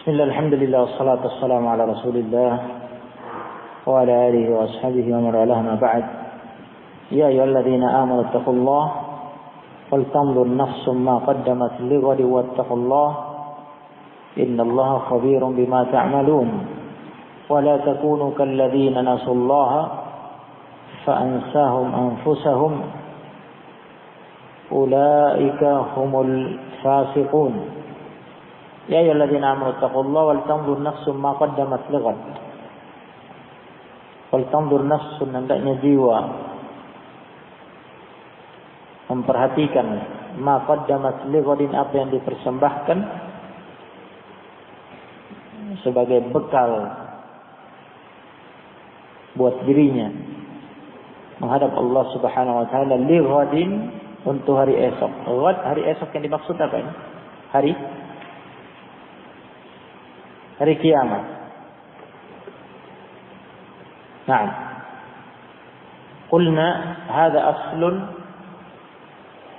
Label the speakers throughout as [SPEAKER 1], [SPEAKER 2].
[SPEAKER 1] Bismillah, alhamdulillah, wassalatu wassalamu ala rasulillah wa ala alihi wa ashabihi wa man walah, ma ba'd. Ya ayyuhalladzina amanu taqullaha wal tanzur nafsum ma qaddamat lighadin wattaqullaha innallaha khabirun bima ta'malun. Wa la takunu kalladzina nasullaha fa ansahum anfusahum ulaika humul fasiqun. Ya ayyuhalladzina amanu taqullaha wal tanzur nafsum ma qaddamat lighad. Wal tanzur nafsun, hendaknya jiwa memperhatikan ma qaddamat lighadin, apa yang dipersembahkan sebagai bekal buat dirinya menghadap Allah Subhanahu wa taala, lighadin, untuk hari esok. Ghad, hari esok yang dimaksud apa ini? Hari kiamat. Naam. Qulna hadha aslun,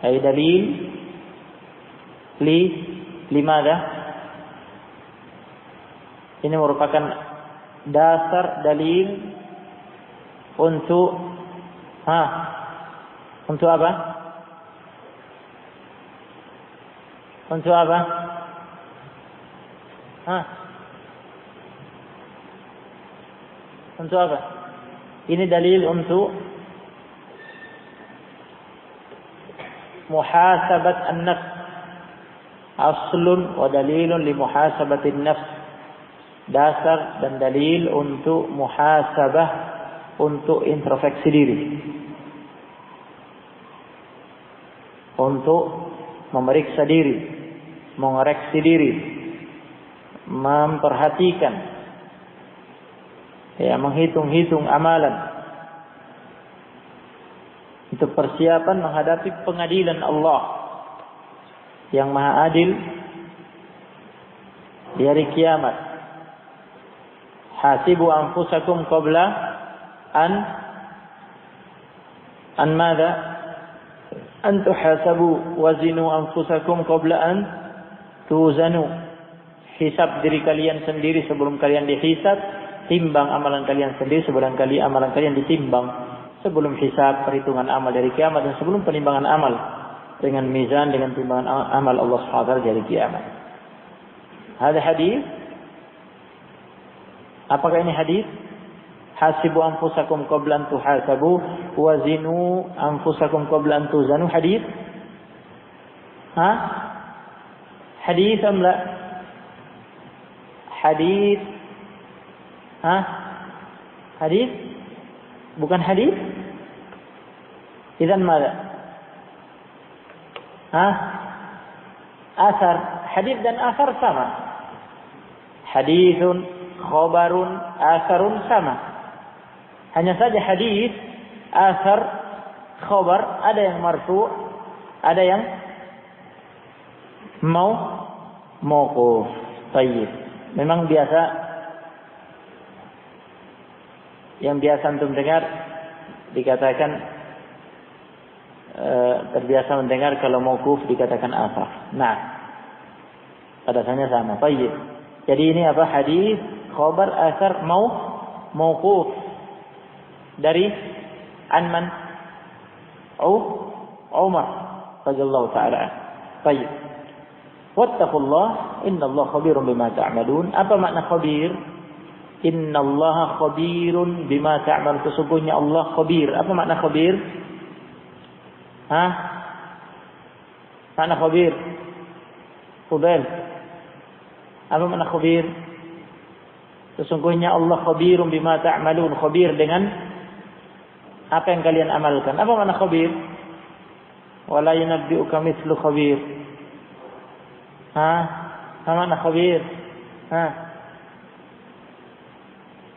[SPEAKER 1] ay dalil limadha? Ini merupakan dasar dalil untuk untuk apa? Untuk apa? Untuk apa? Ini dalil untuk muhasabat an-nafs. Aslun wa dalilun li muhasabatin nafs. Dasar dan dalil untuk muhasabah, untuk introspeksi diri, untuk memeriksa diri, mengoreksi diri, memperhatikan, menghitung-hitung amalan untuk persiapan menghadapi pengadilan Allah yang maha adil di hari kiamat. Hasibu anfusakum qabla an madza an tuhasabu, wazinu anfusakum qabla an tuzanu. Hisab diri kalian sendiri sebelum kalian dihisab. Timbang amalan kalian sendiri sebelum amalan kalian ditimbang. Sebelum hisab, perhitungan amal dari kiamat, dan sebelum penimbangan amal dengan mizan, dengan timbangan amal Allah SWT dari kiamat. Ada hadis. Apakah ini hadis? Hasibu anfusakum qabla an tuhasabu wazinu anfusakum qabla an tuzanu. Hadis? Hadis am la? Hadis? Hadis? Bukan hadis? Idzan mada? Asar. Hadis dan asar sama. Hadithun, khabarun, asarun sama. Hanya saja hadis, asar, khabar, ada yang marfu', ada yang mauquf. Baik. Memang yang biasa antum dengar dikatakan terbiasa mendengar kalau mauquf dikatakan asar. Nah, pada dasarnya sama. Baik. Jadi ini apa? Hadis, khabar, asar, mauquf. Dari Anman Umar radhiyallahu ta'ala. Baik. Wattaqullah innallaha khabirun bima ta'malun. Apa makna khabir? Innallaha khabirun bima ta'malun. Sesungguhnya Allah khabir. Apa makna khabir? Makna khabir? Fudail. Apa makna khabir? Sesungguhnya Allah khabirun bima ta'malun. Khabir dengan apa yang kalian amalkan. Apa makna khabir? Wala yunabbi'uka mithlu khabir. Apa makna khabir?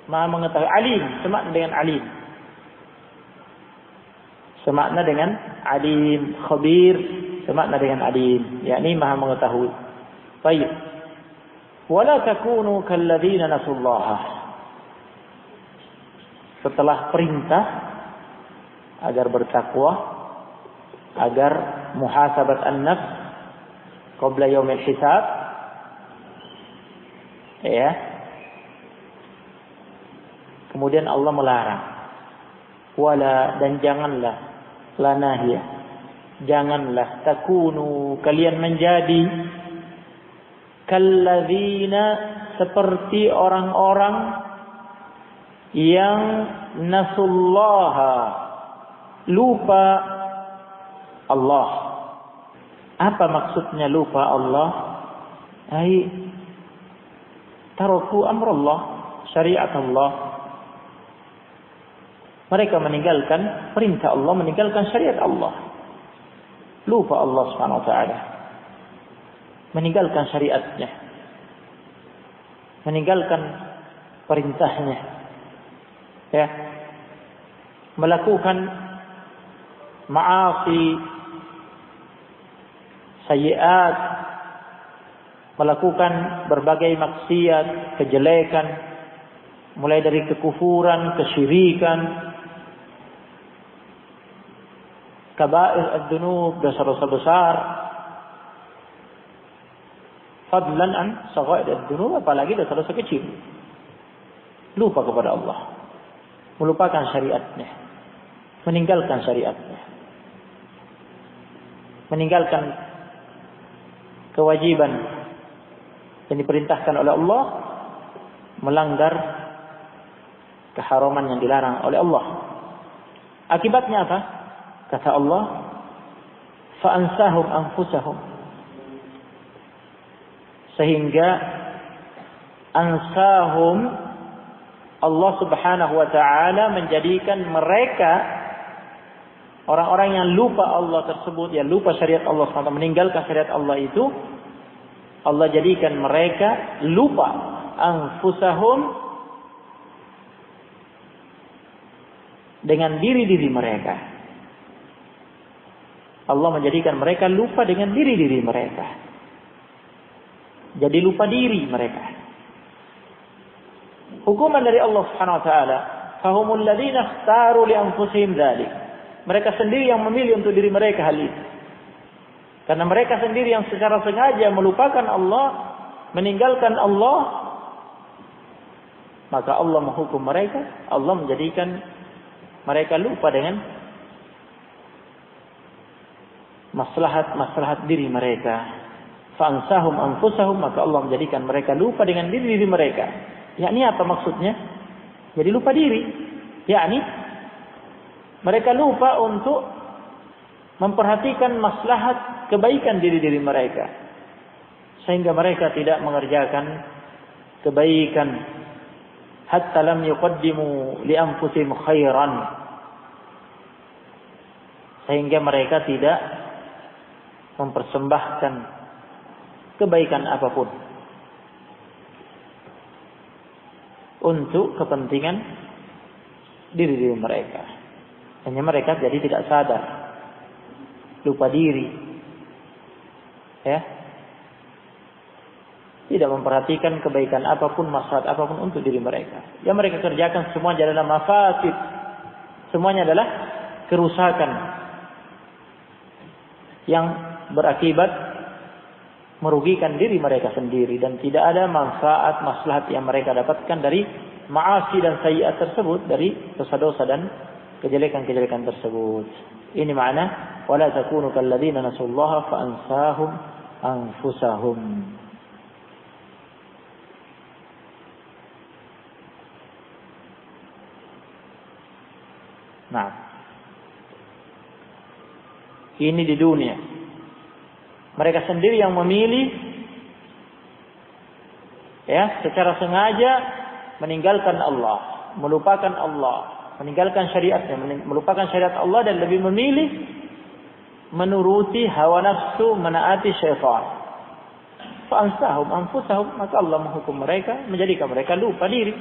[SPEAKER 1] Maha mengetahui. Alim, semakna dengan alim. Semakna dengan alim. Khabir, semakna dengan alim. Yakni maha mengetahui. Baik. Wala takunu kalladzina nasullaha. Setelah perintah agar bertakwa, agar muhasabat an-nafs qabla yaumil hisab, Ya. Kemudian Allah melarang. Wala, dan janganlah, la nahiyah. Janganlah takunu, kalian menjadi kalladzina, seperti orang-orang yang nasullaha, lupa Allah. Apa maksudnya lupa Allah? Ai taraku amrullah, syariat Allah. Mereka meninggalkan perintah Allah, meninggalkan syariat Allah. Lupa Allah Subhanahu wa taala. Meninggalkan syariatnya. Meninggalkan perintahnya. Ya. Melakukan ma'asi, sayyiat, melakukan berbagai maksiat, kejelekan, mulai dari kekufuran, kesyirikan, kaba'ir ad-dunub, dosa-dosa besar, fadlan an saghair ad-dunub, apalagi dosa-dosa kecil. Lupa kepada Allah, melupakan syariatnya, meninggalkan syariatnya, meninggalkan kewajiban yang diperintahkan oleh Allah, melanggar keharaman yang dilarang oleh Allah. Akibatnya apa? Kata Allah, fa'ansahum anfusahum, sehingga ansahum, Allah Subhanahu wa taala menjadikan mereka, orang-orang yang lupa Allah tersebut, yang lupa syariat Allah, meninggalkan syariat Allah itu, Allah jadikan mereka lupa anfusahum, dengan diri-diri mereka. Allah menjadikan mereka lupa dengan diri-diri mereka. Jadi lupa diri mereka. Hukuman dari Allah Subhanahu wa taala, fahumul ladzina ikhtaru li anfusihim dzalik. Mereka sendiri yang memilih untuk diri mereka hal itu. Karena mereka sendiri yang secara sengaja melupakan Allah, meninggalkan Allah, maka Allah menghukum mereka. Allah menjadikan mereka lupa dengan maslahat diri mereka. Fa'ansahum anfusahum, maka Allah menjadikan mereka lupa dengan diri mereka. Yakni apa maksudnya? Jadi lupa diri. Yakni mereka lupa untuk memperhatikan maslahat kebaikan diri mereka. Sehingga mereka tidak mengerjakan kebaikan. Hatta lam yuqaddimu li anfusihim khairan. Sehingga mereka tidak mempersembahkan kebaikan apapun untuk kepentingan diri mereka. Hanya mereka jadi tidak sadar, lupa diri, ya, tidak memperhatikan kebaikan apapun, maslahat apapun untuk diri mereka. Yang mereka kerjakan semuanya adalah mafasid, semuanya adalah kerusakan yang berakibat merugikan diri mereka sendiri, dan tidak ada manfaat maslahat yang mereka dapatkan dari ma'asi dan sayyiat tersebut, dari dosa-dosa dan kejelekan-kejelekan tersebut. Ini makna wala takunu kalladzina nasullaha fa ansahum anfusahum. Nah, ini di dunia. Mereka sendiri yang memilih, ya, secara sengaja meninggalkan Allah, melupakan Allah, meninggalkan syariatnya, melupakan syariat Allah, dan lebih memilih menuruti hawa nafsu, menaati syaitan. Fa'ansahum anfusahum, maka Allah menghukum mereka, menjadikan mereka lupa diri,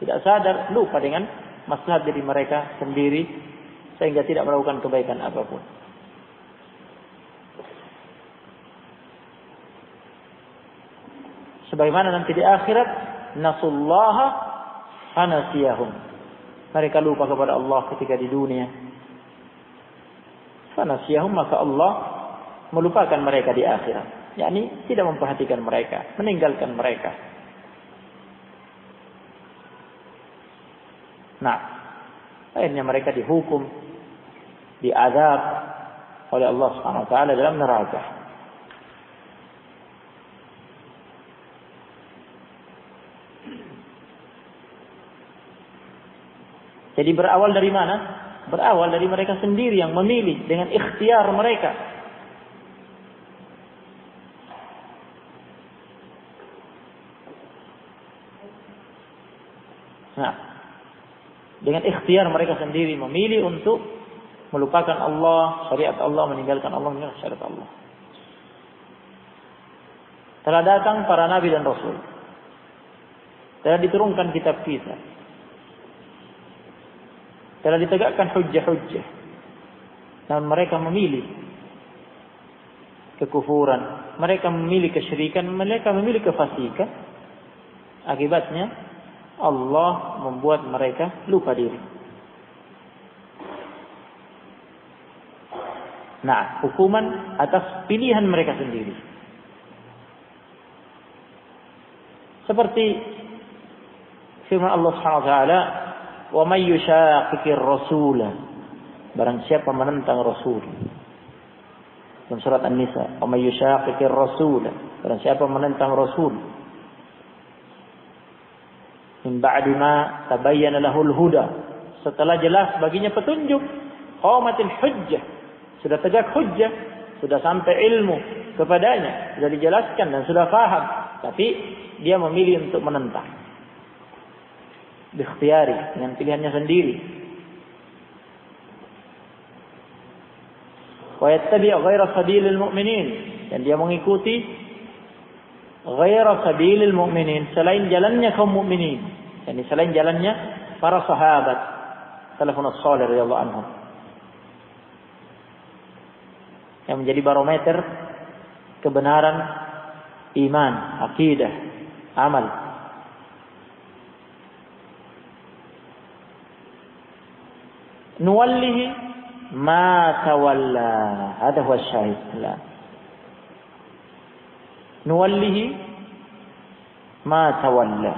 [SPEAKER 1] tidak sadar, lupa dengan maslahat diri mereka sendiri, sehingga tidak melakukan kebaikan apapun. Sebagaimana nanti di akhirat, nasullaha fanasiyahum. Mereka lupa kepada Allah ketika di dunia. Fanasiyahum, maka Allah melupakan mereka di akhirat. Yakni tidak memperhatikan mereka, meninggalkan mereka. Nah, akhirnya mereka dihukum, diazab oleh Allah Subhanahu wa taala dalam neraka. Jadi berawal dari mana? Berawal dari mereka sendiri yang memilih dengan ikhtiar mereka. Nah, dengan ikhtiar mereka sendiri memilih untuk melupakan Allah, syariat Allah, meninggalkan Allah, meninggalkan syariat Allah. Telah datang para nabi dan rasul. Telah diturunkan kitab kita. Telah ditegakkan hujjah-hujjah. Dan mereka memilih kekufuran. Mereka memilih kesyirikan. Mereka memilih kefasikan. Akibatnya Allah membuat mereka lupa diri. Nah, hukuman atas pilihan mereka sendiri. Seperti firman Allah Subhanahu wa taala, "Wa may yushaqiqir rasula." Barang siapa menentang Rasul. Dalam surat An-Nisa, "Wa may yushaqiqir rasula." Barang siapa menentang Rasul. Min ba'di ma tabayyana lahul huda. Setelah jelas baginya petunjuk, qamatil hujjah. Sudah tegak hujjah, sudah sampai ilmu kepadanya, sudah dijelaskan dan sudah paham, tapi dia memilih untuk menentang. Bikhtiyari, dengan pilihannya sendiri. Wa yattabi' ghaira sabilil mu'minin, dan dia mengikuti ghaira sabilil mu'minin, selain jalannya kaum mukminin, yakni selain jalannya para sahabat salafun salih radhiyallahu anhum, yang menjadi barometer kebenaran iman, akidah, amal. Nuwallihi ma tawalla, hada huwa syahid. Nuwallihi ma tawalla.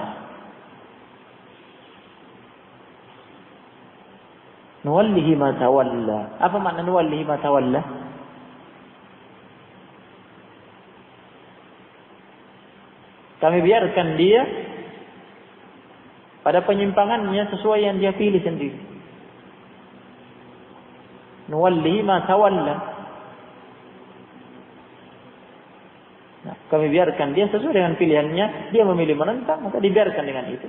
[SPEAKER 1] Nuwallihi ma tawalla. Apa makna nuwallihi ma tawalla? Kami biarkan dia pada penyimpangannya sesuai yang dia pilih sendiri. Nuwallihi ma tawalla. Nah, kami biarkan dia sesuai dengan pilihannya. Dia memilih menentang, maka dibiarkan dengan itu.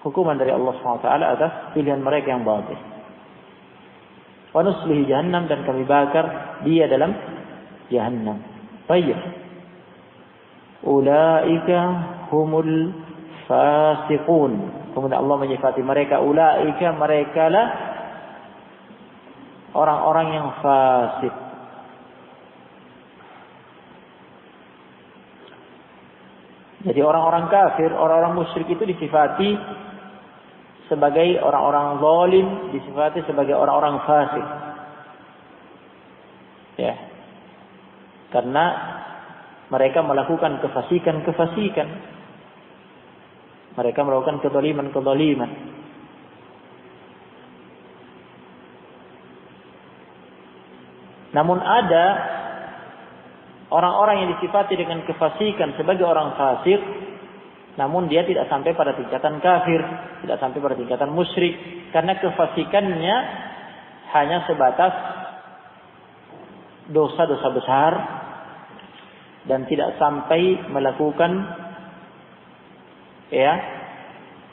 [SPEAKER 1] Hukuman dari Allah SWT atas pilihan mereka yang batil. Wa nuslihi jahannam, dan kami bakar dia dalam jahannam. Baik. Ulaika humul fasiqun. Kemudian Allah menyifati mereka, ulaika, mereka lah orang-orang yang fasik. Jadi orang-orang kafir, orang-orang musyrik itu disifati sebagai orang-orang zalim, disifati sebagai orang-orang fasik. Ya. Karena mereka melakukan kefasikan. Mereka melakukan kezaliman. Namun ada orang-orang yang disifati dengan kefasikan sebagai orang fasik, namun dia tidak sampai pada tingkatan kafir, tidak sampai pada tingkatan musyrik, karena kefasikannya hanya sebatas dosa-dosa besar dan tidak sampai melakukan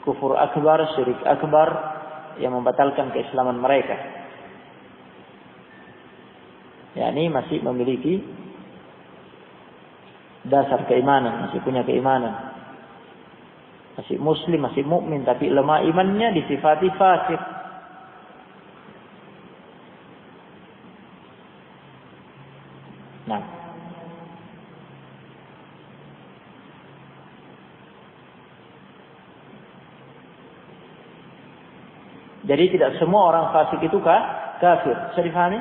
[SPEAKER 1] kufur akbar, syirik akbar yang membatalkan keislaman mereka. Ini masih memiliki dasar keimanan, masih punya keimanan, masih muslim, masih mukmin, tapi lemah imannya, disifati fasik. Nah, jadi tidak semua orang fasik itu kafir. Bisa difahami?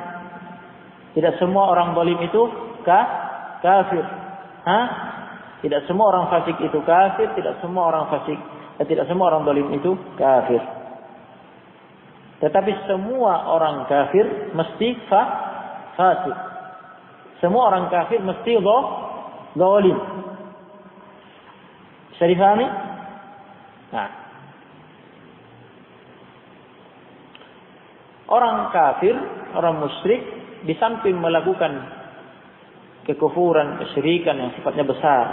[SPEAKER 1] Tidak semua orang zalim itu kafir. Tidak semua orang fasik itu kafir, tidak semua orang fasik Tidak semua orang zalim itu kafir. Tetapi semua orang kafir mesti fasik. Semua orang kafir mesti zalim. Bisa difahami? Nah, orang kafir, orang musyrik, di samping melakukan kekufuran, kesyirikan yang sifatnya besar,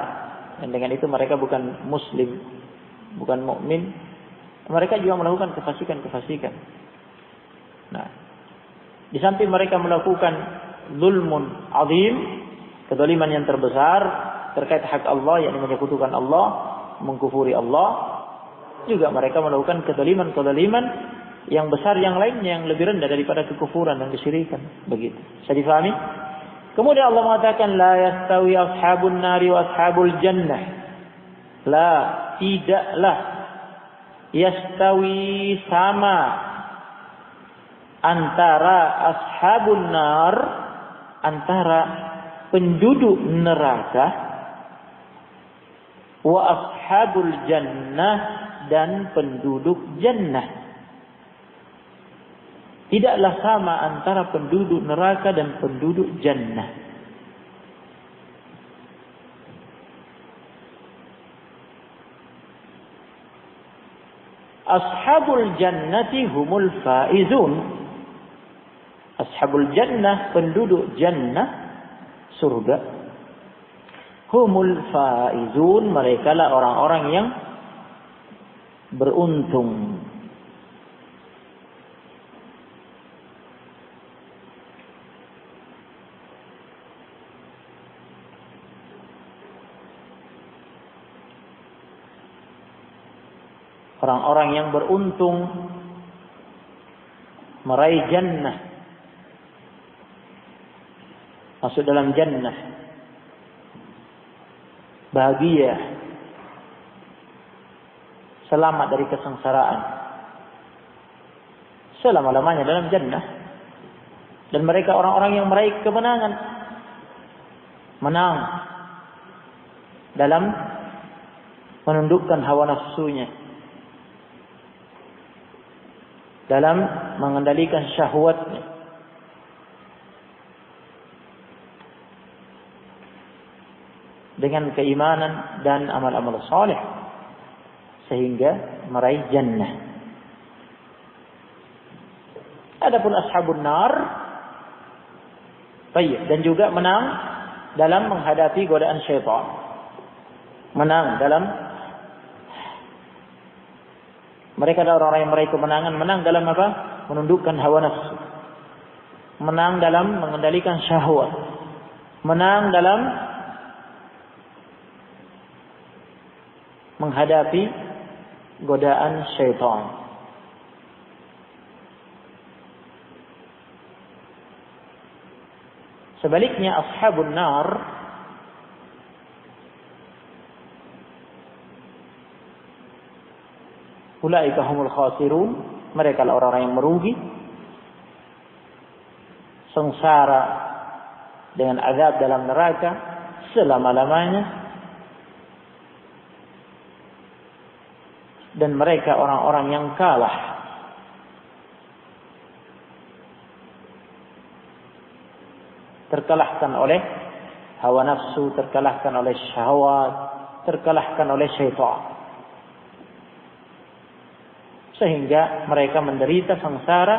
[SPEAKER 1] dan dengan itu mereka bukan muslim, bukan mukmin, mereka juga melakukan kefasikan. Nah, di samping mereka melakukan zulmun azim, kezaliman yang terbesar terkait hak Allah, yakni menyekutukan Allah, mengkufuri Allah, juga mereka melakukan kezaliman yang besar yang lainnya yang lebih rendah daripada kekufuran dan kesyirikan. Begitu. Bisa difahami? Kemudian Allah mengatakan la yastawi ashabun nari wa ashabul jannah. La, tidaklah yastawi sama antara ashabun nar, antara penduduk neraka, wa ashabul jannah, dan penduduk jannah. Tidaklah sama antara penduduk neraka dan penduduk jannah. Ashabul jannati humul faizun. Ashabul jannah, penduduk jannah, surga. Humul faizun, mereka lah orang-orang yang beruntung. Orang-orang yang beruntung meraih jannah, masuk dalam jannah, bahagia, selamat dari kesengsaraan selama-lamanya dalam jannah. Dan mereka orang-orang yang meraih kemenangan, menang dalam menundukkan hawa nafsunya, dalam mengendalikan syahwatnya, dengan keimanan dan amal-amal saleh, sehingga meraih jannah. Adapun ashabun nar, baik, dan juga menang dalam menghadapi godaan syaitan. Menang dalam, mereka adalah orang-orang yang meraih kemenangan. Menang dalam apa? Menundukkan hawa nafsu. Menang dalam mengendalikan syahwat. Menang dalam menghadapi godaan syaitan. Sebaliknya ashabun nar, ulaika humul khasirun, mereka adalah orang-orang yang merugi, sengsara dengan azab dalam neraka selama-lamanya, dan mereka orang-orang yang kalah. Terkalahkan oleh hawa nafsu, terkalahkan oleh syahwat, terkalahkan oleh syaitan. Sehingga mereka menderita sengsara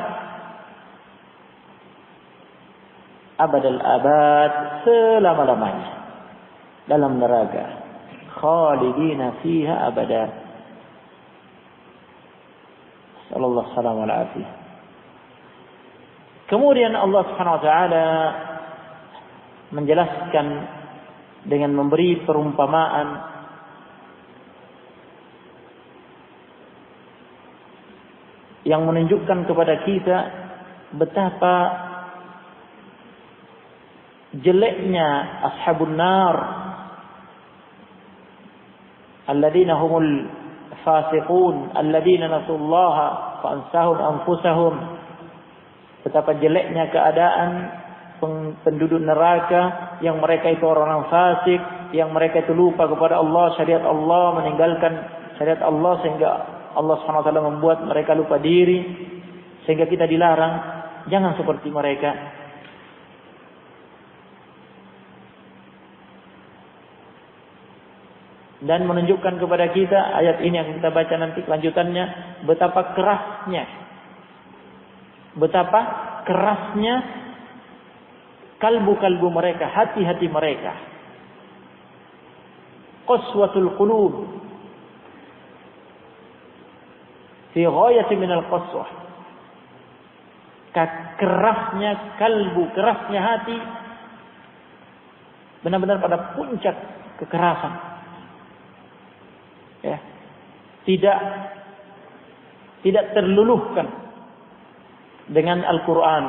[SPEAKER 1] abadal abad, selama-lamanya dalam neraka, khalidina fiha abada. Sallallahu alaihi wasallam. Kemudian Allah Subhanahu wa taala menjelaskan dengan memberi perumpamaan yang menunjukkan kepada kita betapa jeleknya ashabun nar, alladzina humul fasiqun, alladzina nasullaha fa ansahum anfusahum. Betapa jeleknya keadaan penduduk neraka, yang mereka itu orang-orang fasik, yang mereka itu lupa kepada Allah, syariat Allah, meninggalkan syariat Allah sehingga Allah SWT membuat mereka lupa diri sehingga kita dilarang. Jangan seperti mereka. Dan menunjukkan kepada kita ayat ini yang kita baca nanti kelanjutannya, betapa kerasnya kalbu-kalbu mereka, hati-hati mereka. Qaswatul qulub fi ghayati minal qaswah. Kerasnya kalbu, kerasnya hati, benar-benar pada puncak kekerasan. Ya, tidak terluluhkan dengan Al-Quran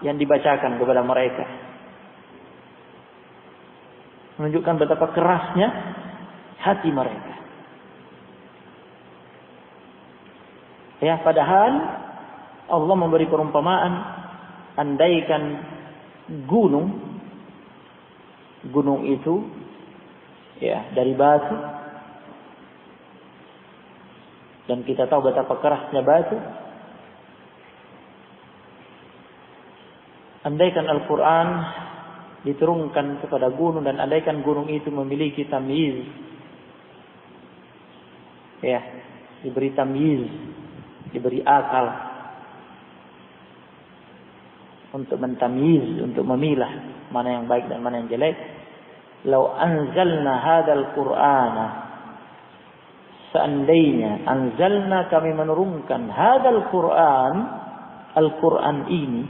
[SPEAKER 1] yang dibacakan kepada mereka. Menunjukkan betapa kerasnya hati mereka. Ya, padahal Allah memberi perumpamaan, andaikan gunung itu ya dari batu, dan kita tahu betapa kerasnya batu. Andaikan Al-Quran diturunkan kepada gunung dan andaikan gunung itu memiliki tamyiz, ya, diberi tamyiz, diberi akal untuk mentamyiz, untuk memilah mana yang baik dan mana yang jelek. Lau anzalna hadzal Qur'ana, seandainya anzalna, kami menurunkan hadzal Qur'an, Al-Quran ini,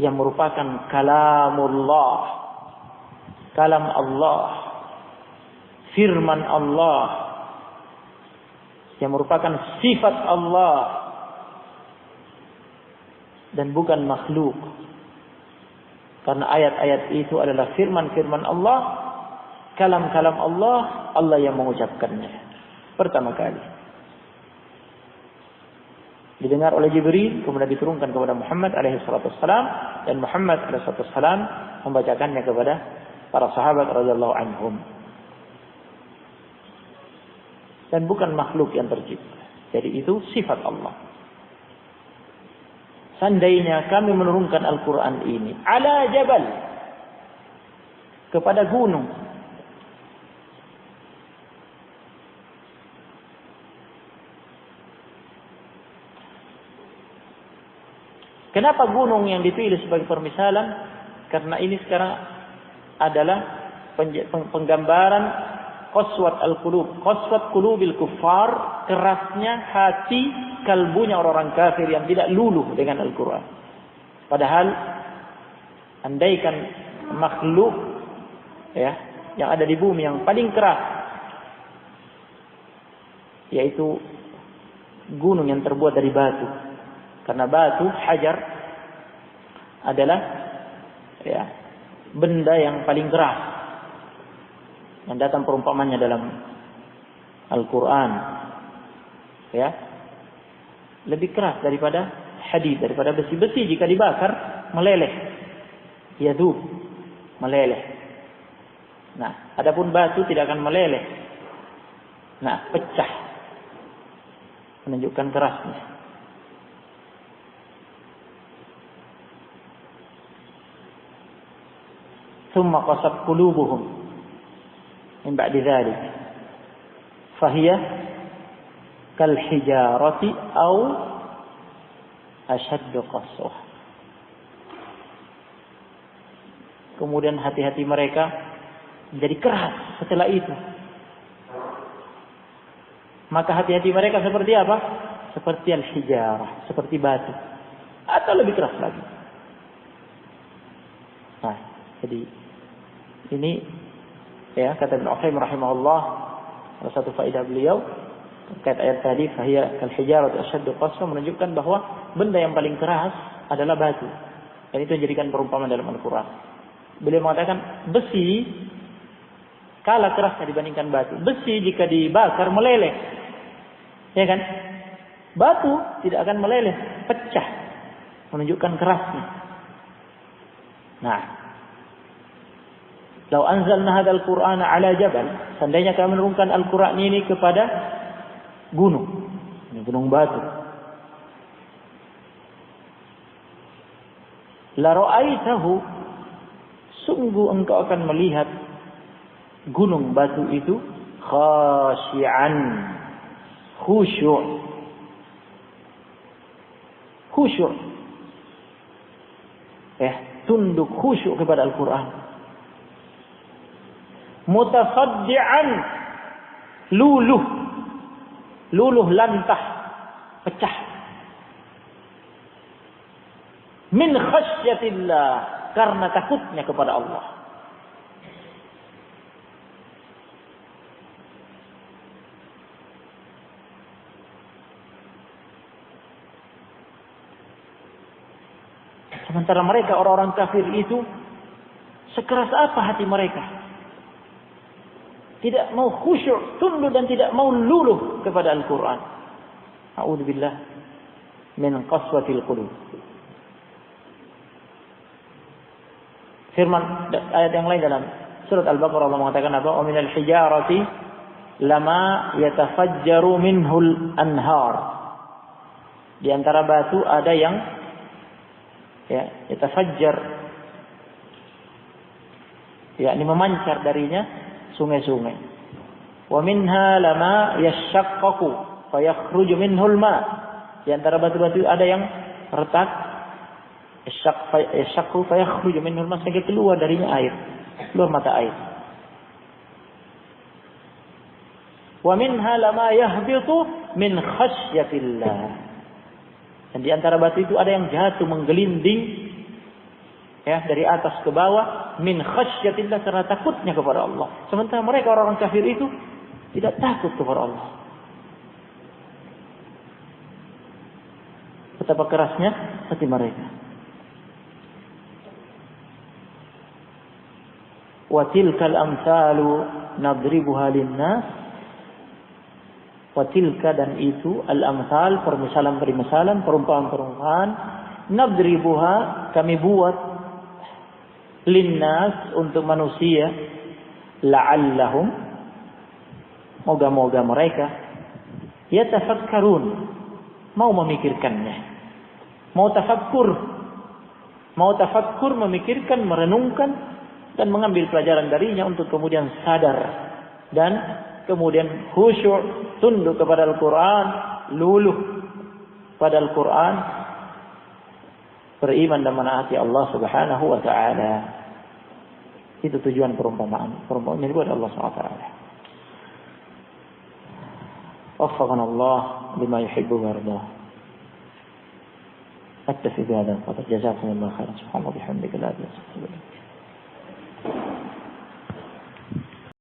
[SPEAKER 1] yang merupakan kalamullah, kalam Allah, firman Allah, yang merupakan sifat Allah dan bukan makhluk. Karena ayat-ayat itu adalah firman-firman Allah, kalam-kalam Allah, Allah yang mengucapkannya pertama kali. Didengar oleh Jibril, kemudian diturunkan kepada Muhammad alaihissalam, dan Muhammad alaihissalam membacakannya kepada para sahabat radhiyallahu anhum. Dan bukan makhluk yang tercipta. Jadi itu sifat Allah. Seandainya kami menurunkan Al-Quran ini ala jabal, kepada gunung, kenapa gunung yang dipilih sebagai permisalan? Karena ini sekarang adalah penggambaran qaswat al-qulub, qaswat qulubil kuffar, kerasnya hati, kalbunya orang-orang kafir yang tidak luluh dengan Al-Quran. Padahal andaikan makhluk ya yang ada di bumi yang paling keras, yaitu gunung yang terbuat dari batu. Karena batu, hajar, adalah ya benda yang paling keras yang datang perumpamannya dalam Al-Quran, ya, lebih keras daripada hadid, daripada besi. Besi jika dibakar meleleh, yadub, meleleh. Nah, adapun batu tidak akan meleleh. Nah, pecah, menunjukkan kerasnya. Thumma qasat qulubuhum min ba'di dzalik fahiya kal hijarati aw ashaddu qaswah. Kemudian hati-hati mereka menjadi keras setelah itu. Maka hati-hati mereka seperti apa? Seperti al-hijarah, seperti batu, atau lebih keras lagi. Nah, jadi ini ya kata Ibnu Utsaimin rahimahullah, salah satu faedah beliau terkait ayat tadi, fahiya kal hijarati ashaddu qaswa, menunjukkan bahwa benda yang paling keras adalah batu. Dan itu dijadikan perumpamaan dalam Al-Quran. Beliau mengatakan besi kalah kerasnya dibandingkan batu. Besi jika dibakar meleleh, ya kan? Batu tidak akan meleleh, pecah, menunjukkan kerasnya. Nah, Lau anzalna hadzal Qur'ana 'ala jabal, seandainya kami menurunkan Al-Qur'an ini kepada gunung, gunung batu. La ra'aitahu, sungguh engkau akan melihat gunung batu itu khashi'an, khusyuk. Khusyuk. Tunduk khusyuk kepada Al-Qur'an. Mutafaddi'an, luluh. Luluh lantah, pecah. Min khasyatillah, karena takutnya kepada Allah. Sementara mereka orang-orang kafir itu, sekeras apa hati mereka? Tidak mau khusyuk, tunduk dan tidak mau luluh kepada Al-Quran. A'udzubillah min qaswatil qulub. Firman ayat yang lain dalam surat Al-Baqarah Allah mengatakan apa? "Wa minal hijarati lama yatafajjaru minhul anhar." Di antara batu ada yang yatafajjar, yakni memancar darinya sungai-sungai. Wa minha lama yashaqqaqu fayakhruju minhul ma. Di antara batu-batu ada yang retak, yashaqqu fayakhruju minhul ma, sehingga keluar darinya air, keluar mata air. Wa minha lama yahbitu min khasyatillah. Dan di antara batu itu ada yang jatuh menggelinding dari atas ke bawah min khasyatillah, karena takutnya kepada Allah. Sementara mereka orang kafir itu tidak takut kepada Allah. Betapa kerasnya hati mereka. Wa tilkal amsalu nadribuha linnas. Watilka, dan itu al-amsal, permisalan-permisalan, perumpamaan-perumpamaan, nadribuha, kami buat, linnas, untuk manusia, la'allahum, moga-moga mereka, yatafakkarun, mau memikirkannya, mau tafakkur, memikirkan, merenungkan, dan mengambil pelajaran darinya untuk kemudian sadar dan kemudian khusyuk, tunduk kepada Al-Quran, luluh pada Al-Quran, beriman dan menaati Allah Subhanahu wa ta'ala. Itu tujuan perumpamaan. Perumpamaan ini buat Allah Subhanahu wa ta'ala. Waffaqana Allah bima yuhibbu wa yardah. Attafi bihadha al-qadr. Jazakumullahu khairan. Subhanallah bihamdika la ilaha illa anta.